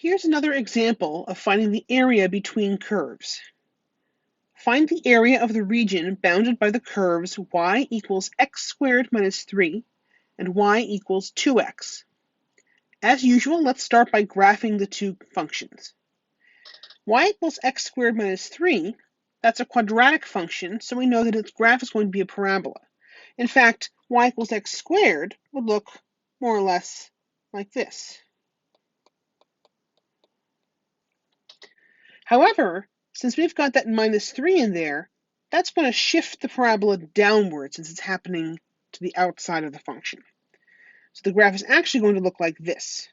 Here's another example of finding the area between curves. Find the area of the region bounded by the curves y equals x squared minus 3 and y equals 2x. As usual, let's start by graphing the two functions. Y equals x squared minus 3, that's a quadratic function, so we know that its graph is going to be a parabola. In fact, y equals x squared would look more or less like this. However, since we've got that minus 3 in there, that's going to shift the parabola downward since it's happening to the outside of the function. So the graph is actually going to look like this.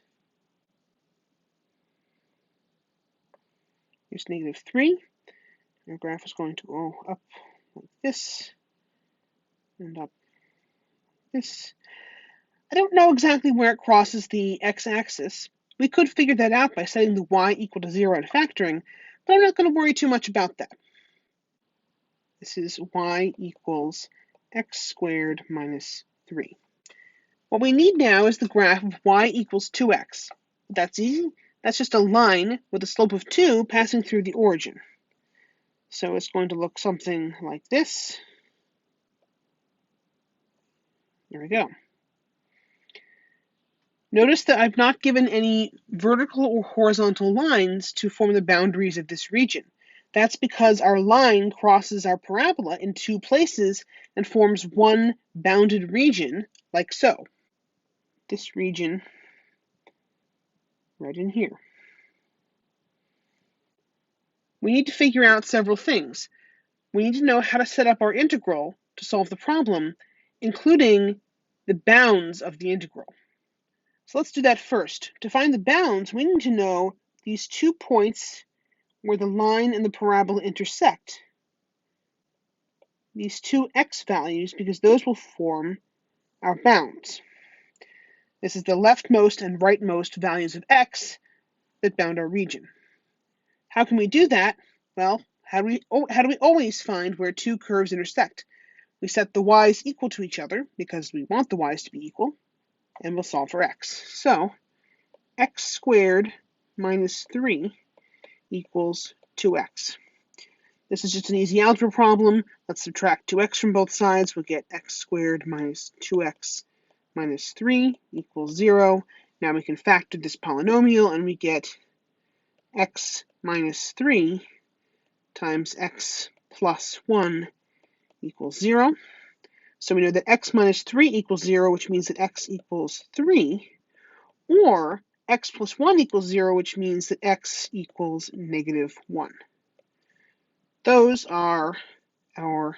Here's negative 3. Our graph is going to go up like this and up like this. I don't know exactly where it crosses the x-axis. We could figure that out by setting the y equal to 0 and factoring, but I'm not going to worry too much about that. This is y equals x squared minus 3. What we need now is the graph of y equals 2x. That's easy. That's just a line with a slope of 2 passing through the origin. So it's going to look something like this. There we go. Notice that I've not given any vertical or horizontal lines to form the boundaries of this region. That's because our line crosses our parabola in two places and forms one bounded region, like so. This region right in here. We need to figure out several things. We need to know how to set up our integral to solve the problem, including the bounds of the integral. So let's do that first. To find the bounds, we need to know these 2 points where the line and the parabola intersect. These two x values, because those will form our bounds. This is the leftmost and rightmost values of x that bound our region. How can we do that? Well, how do we always find where two curves intersect? We set the y's equal to each other because we want the y's to be equal, and we'll solve for x. So x squared minus 3 equals 2x. This is just an easy algebra problem. Let's subtract 2x from both sides. We'll get x squared minus 2x minus 3 equals 0. Now we can factor this polynomial, and we get x minus 3 times x plus 1 equals 0. So we know that x minus 3 equals 0, which means that x equals 3, or x plus 1 equals 0, which means that x equals negative 1. Those are our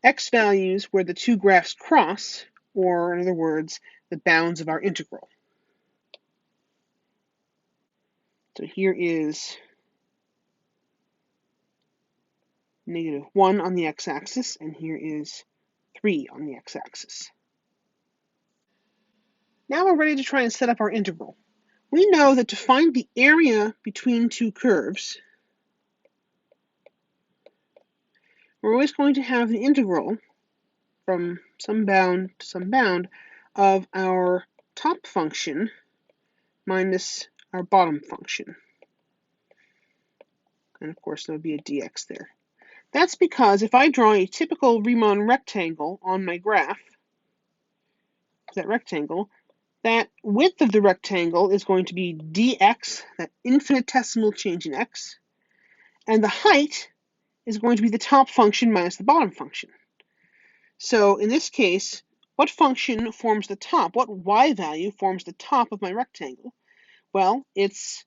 x values where the two graphs cross, or in other words, the bounds of our integral. So here is negative 1 on the x-axis, and here is 3 on the x-axis. Now we're ready to try and set up our integral. We know that to find the area between two curves, we're always going to have the integral from some bound to some bound of our top function minus our bottom function. And of course, there would be a dx there. That's because if I draw a typical Riemann rectangle on my graph, that rectangle, that width of the rectangle is going to be dx, that infinitesimal change in x, and the height is going to be the top function minus the bottom function. So in this case, what function forms the top? What y value forms the top of my rectangle? Well, it's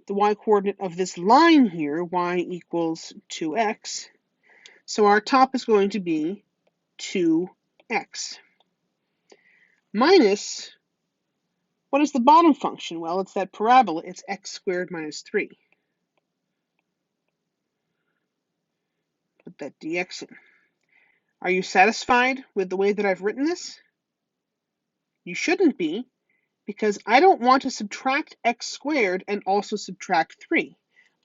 the y-coordinate of this line here, y equals 2x. So our top is going to be 2x. Minus, what is the bottom function? Well, it's that parabola. It's x squared minus 3. Put that dx in. Are you satisfied with the way that I've written this? You shouldn't be, because I don't want to subtract x squared and also subtract 3.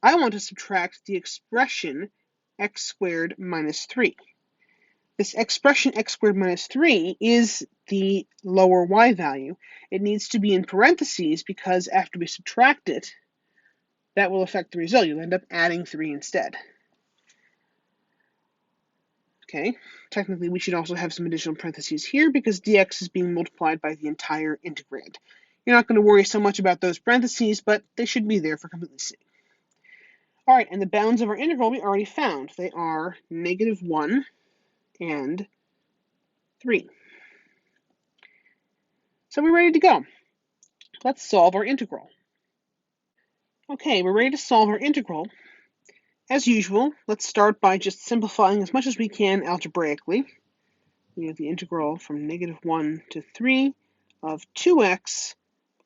I want to subtract the expression x squared minus 3. This expression x squared minus 3 is the lower y value. It needs to be in parentheses because after we subtract it, that will affect the result. You'll end up adding 3 instead. Okay, technically we should also have some additional parentheses here because dx is being multiplied by the entire integrand. You're not going to worry so much about those parentheses, but they should be there for completeness. All right, and the bounds of our integral we already found. They are -1 and 3. So we're ready to go. Let's solve our integral. Okay, we're ready to solve our integral. As usual, let's start by just simplifying as much as we can algebraically. We have the integral from -1 to 3 of 2x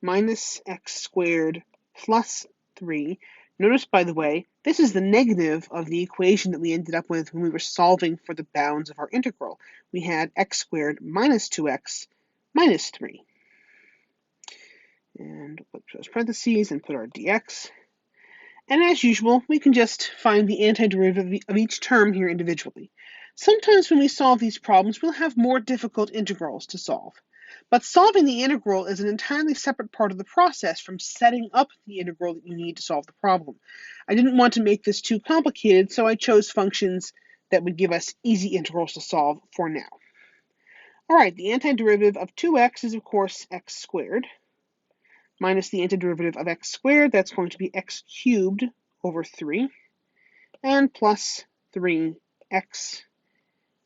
minus x squared plus 3. Notice, by the way, this is the negative of the equation that we ended up with when we were solving for the bounds of our integral. We had x squared minus 2x minus 3. And we'll put those parentheses and put our dx. And as usual, we can just find the antiderivative of each term here individually. Sometimes when we solve these problems, we'll have more difficult integrals to solve. But solving the integral is an entirely separate part of the process from setting up the integral that you need to solve the problem. I didn't want to make this too complicated, so I chose functions that would give us easy integrals to solve for now. All right, the antiderivative of 2x is, of course, x squared, minus the antiderivative of x squared, that's going to be x cubed over 3, and plus 3x,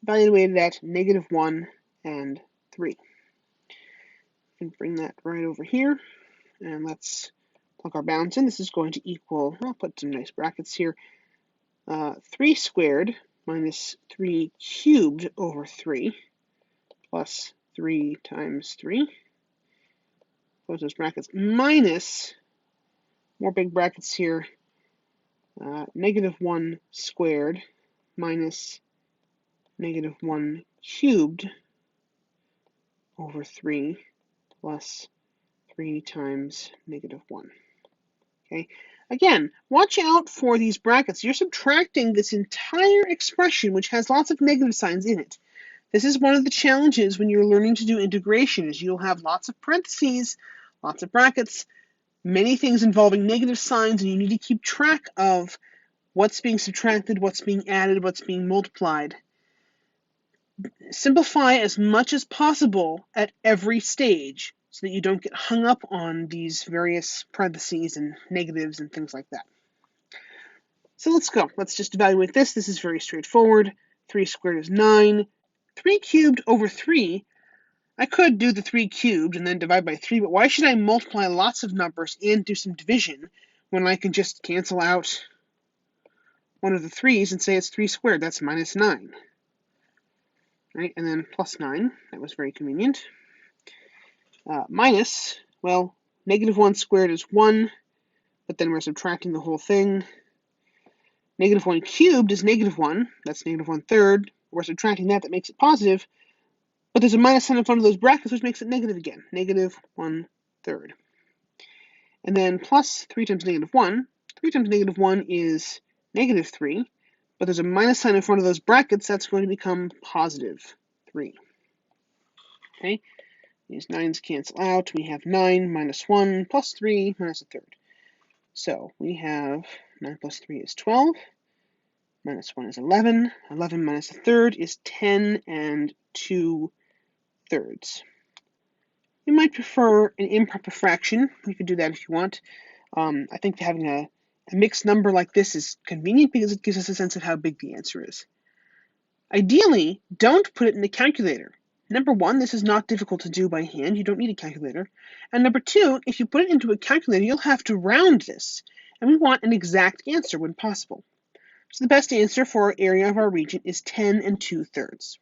evaluated at -1 and 3. We can bring that right over here, and let's plug our bounds in. This is going to equal, I'll put some nice brackets here, 3 squared minus 3 cubed over 3, plus 3 times 3. Close those brackets, minus, more big brackets here, -1 squared minus -1 cubed over 3 plus 3 times -1. Okay, again, watch out for these brackets. You're subtracting this entire expression, which has lots of negative signs in it. This is one of the challenges when you're learning to do integration, is you'll have lots of parentheses, lots of brackets, many things involving negative signs, and you need to keep track of what's being subtracted, what's being added, what's being multiplied. Simplify as much as possible at every stage so that you don't get hung up on these various parentheses and negatives and things like that. So let's go. Let's just evaluate this. This is very straightforward. 3 squared is 9. 3 cubed over 3. I could do the 3 cubed and then divide by 3, but why should I multiply lots of numbers and do some division when I can just cancel out one of the 3's and say it's 3 squared? That's -9. Right, and then plus 9. That was very convenient. Minus, well, -1 squared is 1, but then we're subtracting the whole thing. -1 cubed is -1. That's -1/3. We're subtracting that. That makes it positive. But there's a minus sign in front of those brackets, which makes it negative again. -1/3. And then plus 3 times -1. 3 times -1 is -3. But there's a minus sign in front of those brackets. That's going to become +3. Okay. These 9's cancel out. We have 9 minus 1 plus 3 minus 1/3. So we have 9 plus 3 is 12. Minus 1 is 11. 11 minus 1/3 is 10 and 2/3. You might prefer an improper fraction. You could do that if you want. I think having a mixed number like this is convenient because it gives us a sense of how big the answer is. Ideally, don't put it in the calculator. Number one, this is not difficult to do by hand. You don't need a calculator. And number two, if you put it into a calculator, you'll have to round this. And we want an exact answer when possible. So the best answer for our area of our region is 10 and 2/3.